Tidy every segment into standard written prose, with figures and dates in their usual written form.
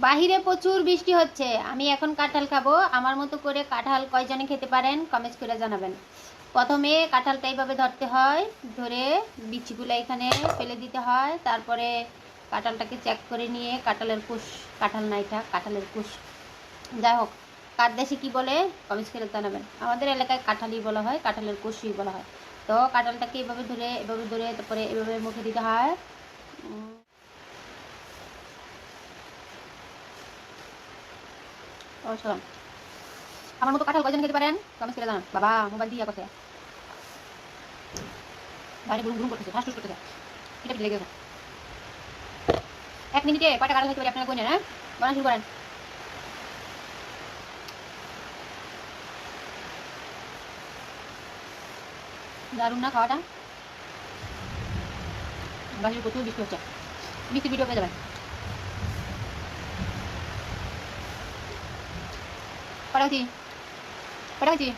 বাহিরে প্রচুর বৃষ্টি হচ্ছে, আমি এখন কাঁঠাল খাবো। আমার মতো করে কাঁঠাল কয়জনে খেতে পারেন কমেন্ট করে জানাবেন। প্রথমে কাঁঠালটা এইভাবে ধরতে হয়, ধরে বিচিগুলো এখানে ফেলে দিতে হয়, তারপরে কাঁঠালটাকে চেক করে নিয়ে কাঁঠালের কুশ, কাঁঠাল না এটা কাঁঠালের কুশ, যাই হোক কার দেশে কী বলে কমেন্ট করে জানাবেন। আমাদের এলাকায় কাঁঠালই বলা হয়, কাঁঠালের কুশই বলা হয়। তো কাঁঠালটাকে এভাবে ধরে তারপরে এভাবে মুখে দিতে হয়। আমার মতো কাঁঠাল কয়জন খেতে পারেন কমেন্ট করে জানান। বাবা মোবাইল দিয়ে করছে, বাইরে গুরুম গুরুম করতেছে, ঠাস ঠুস করতেছে, এটা লেগে গেছে। 1 মিনিটে কয়টা কাঁঠাল খেতে পারি আপনারা কই নেন? হ্যাঁ, বানা শুরু করেন। দারুণ না খাওয়াটা? বাহিরে প্রচুর বৃষ্টি হচ্ছে, বৃষ্টি ভিডিও পেয়ে যাবেন। কটা হয়েছি কটা হয়েছি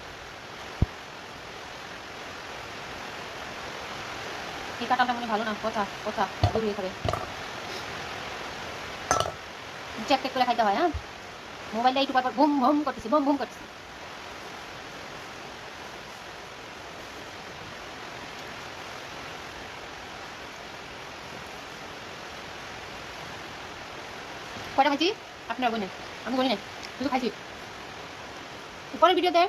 এই কাঁঠালটা মনে ভালো না, কথা কথা দূরে খাবে, চেক চেক করে খাইতে হয়। হ্যাঁ, মোবাইলটা একটু পর পর বুম বুম করতেছি, বুম বুম করতেছি। কটা খাইছি আপনারা বলেন, আমি বলি না, শুধু খাইছি। পরের ভিডিওতে